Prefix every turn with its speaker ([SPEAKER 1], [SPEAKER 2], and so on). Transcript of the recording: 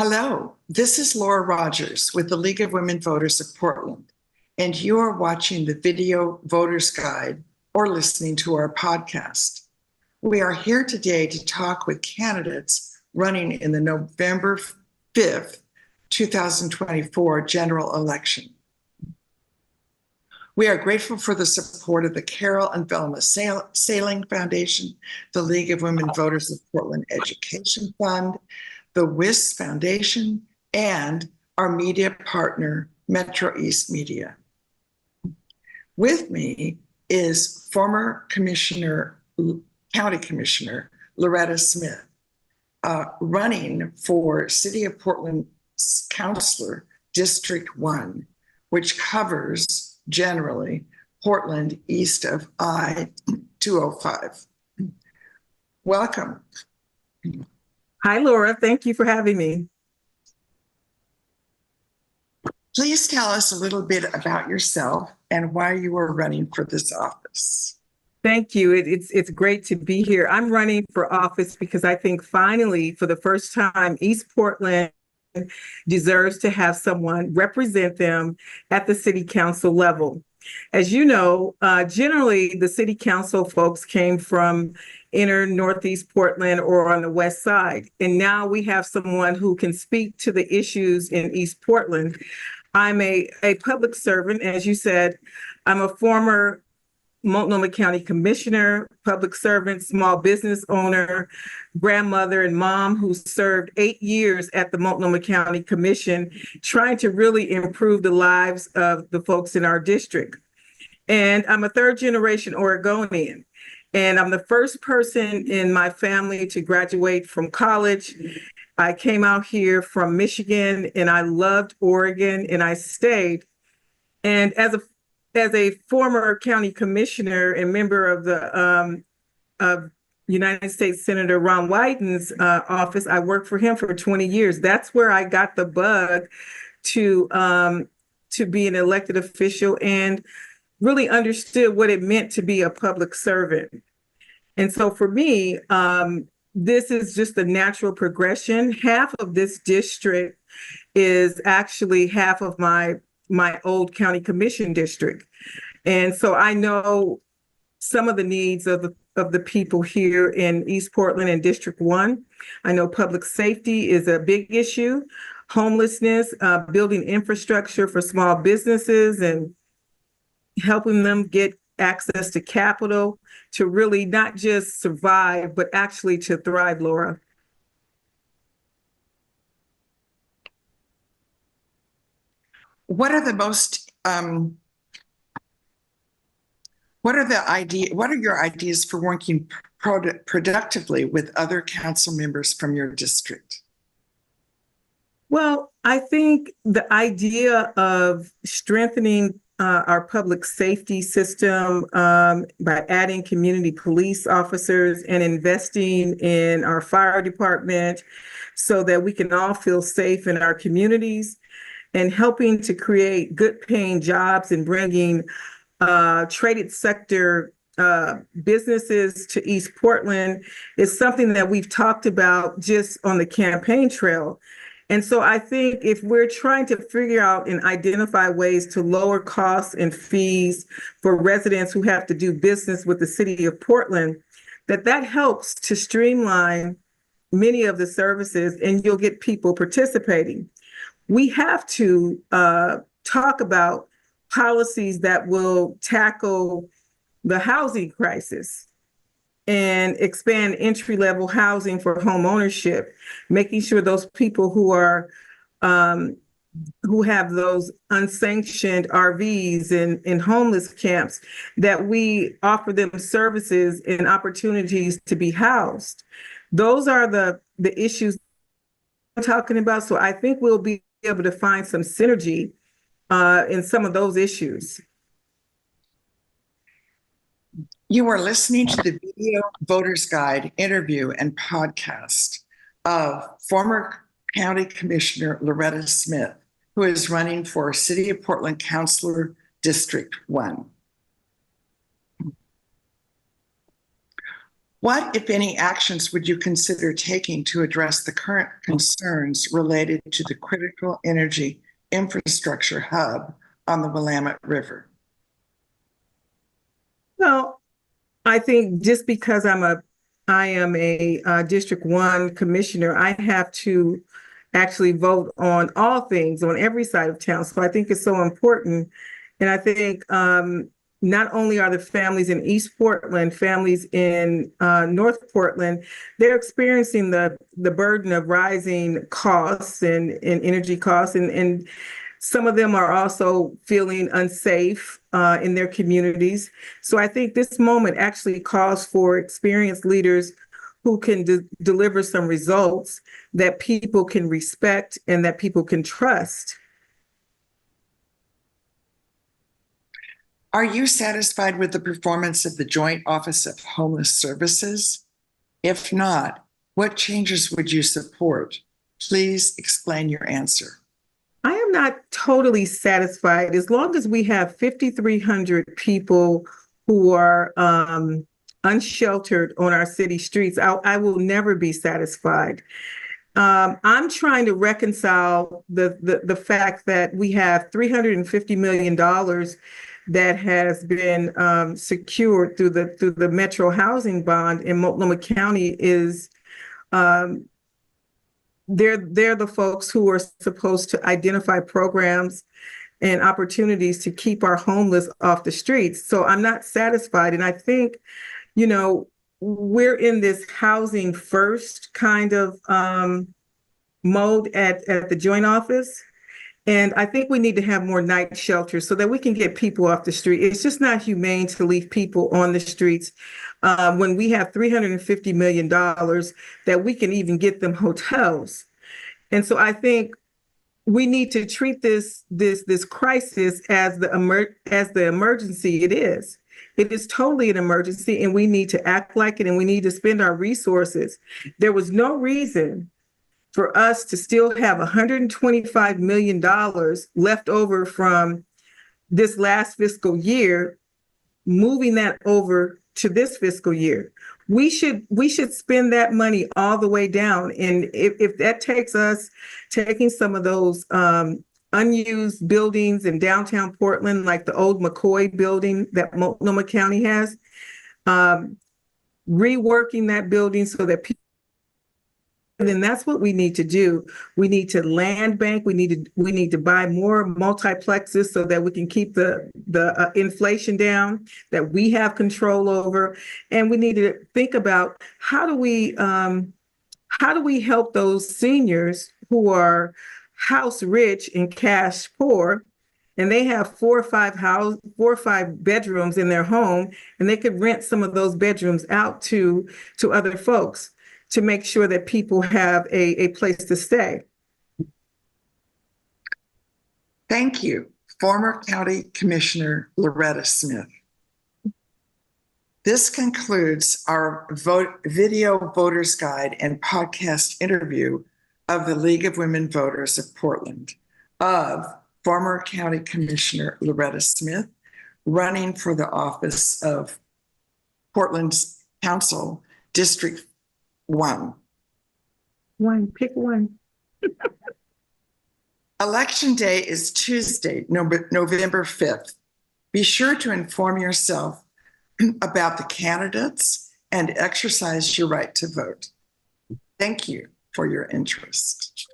[SPEAKER 1] Hello, this is Laura Rogers with the League of Women Voters of Portland, and you are watching the video Voters Guide or listening to our podcast. We are here today to talk with candidates running in the November 5th, 2024 general election. We are grateful for the support of the Carol and Velma Sailing Foundation, the League of Women Voters of Portland Education Fund, the WIS Foundation, and our media partner, Metro East Media. With me is former County Commissioner Loretta Smith, running for City of Portland Councilor District 1, which covers generally Portland east of I-205. Welcome.
[SPEAKER 2] Hi, Laura. Thank you for having me.
[SPEAKER 1] Please tell us a little bit about yourself and why you are running for this office.
[SPEAKER 2] Thank you. It's great to be here. I'm running for office because I think finally, for the first time, East Portland deserves to have someone represent them at the city council level. As you know, generally the city council folks came from inner Northeast Portland or on the west side. And now we have someone who can speak to the issues in East Portland. I'm a public servant, as you said. I'm a former Multnomah County Commissioner, public servant, small business owner, grandmother and mom who served 8 years at the Multnomah County Commission, trying to really improve the lives of the folks in our district. And I'm a third generation Oregonian. And I'm the first person in my family to graduate from college. I came out here from Michigan and I loved Oregon and I stayed. And as a former county commissioner and member of the United States Senator Ron Wyden's office, I worked for him for 20 years. That's where I got the bug to be an elected official and really understood what it meant to be a public servant. And so for me, this is just a natural progression. Half of this district is actually half of my old county commission district. And so I know some of the needs of the people here in East Portland and District 1. I know public safety is a big issue, homelessness, building infrastructure for small businesses and helping them get access to capital to really not just survive, but actually to thrive, Laura.
[SPEAKER 1] What are the most, what are your ideas for working productively with other council members from your district?
[SPEAKER 2] Well, I think the idea of strengthening our public safety system by adding community police officers and investing in our fire department so that we can all feel safe in our communities and helping to create good paying jobs and bringing traded sector businesses to East Portland is something that we've talked about just on the campaign trail. And so I think if we're trying to figure out and identify ways to lower costs and fees for residents who have to do business with the city of Portland, that helps to streamline many of the services and you'll get people participating. We have to talk about policies that will tackle the housing crisis and expand entry-level housing for home ownership, making sure those people who have those unsanctioned RVs and homeless camps, that we offer them services and opportunities to be housed. Those are the issues I'm talking about. So I think we'll be able to find some synergy in some of those issues.
[SPEAKER 1] You are listening to the video Voters Guide interview and podcast of former County Commissioner Loretta Smith, who is running for City of Portland Councilor District 1. What, if any, actions would you consider taking to address the current concerns related to the critical energy infrastructure hub on the Willamette River?
[SPEAKER 2] Well, I think just because I am a District 1 commissioner, I have to actually vote on all things on every side of town. So I think it's so important. And I think not only are the families in East Portland, families in North Portland, they're experiencing the burden of rising costs and energy costs. And some of them are also feeling unsafe in their communities. So I think this moment actually calls for experienced leaders who can deliver some results that people can respect and that people can trust.
[SPEAKER 1] Are you satisfied with the performance of the Joint Office of Homeless Services? If not, what changes would you support? Please explain your answer.
[SPEAKER 2] I am not totally satisfied. As long as we have 5,300 people who are unsheltered on our city streets, I will never be satisfied. I'm trying to reconcile the fact that we have $350 million that has been secured through the Metro Housing Bond, and Multnomah County is they're the folks who are supposed to identify programs and opportunities to keep our homeless off the streets. So I'm not satisfied. And I think, we're in this housing first kind of mode at the joint office. And I think we need to have more night shelters so that we can get people off the street. It's just not humane to leave people on the streets when we have $350 million that we can even get them hotels. And so I think we need to treat this crisis as the emergency it is. It is totally an emergency, and we need to act like it, and we need to spend our resources. There was no reason for us to still have $125 million left over from this last fiscal year, moving that over to this fiscal year. We should spend that money all the way down. And if that takes us taking some of those unused buildings in downtown Portland, like the old McCoy building that Multnomah County has, reworking that building so that people, then that's what we need to do. We need to land bank. We need to buy more multiplexes so that we can keep the inflation down, that we have control over. And we need to think about how do we help those seniors who are house rich and cash poor, and they have 4 or 5 bedrooms in their home, and they could rent some of those bedrooms out to other folks, to make sure that people have a place to stay.
[SPEAKER 1] Thank you, former County Commissioner Loretta Smith. This concludes our video voters guide and podcast interview of the League of Women Voters of Portland, of former County Commissioner Loretta Smith, running for the office of Portland's Council District 1.
[SPEAKER 2] Pick one.
[SPEAKER 1] Election day is Tuesday, November 5th. Be sure to inform yourself about the candidates and exercise your right to vote. Thank you for your interest.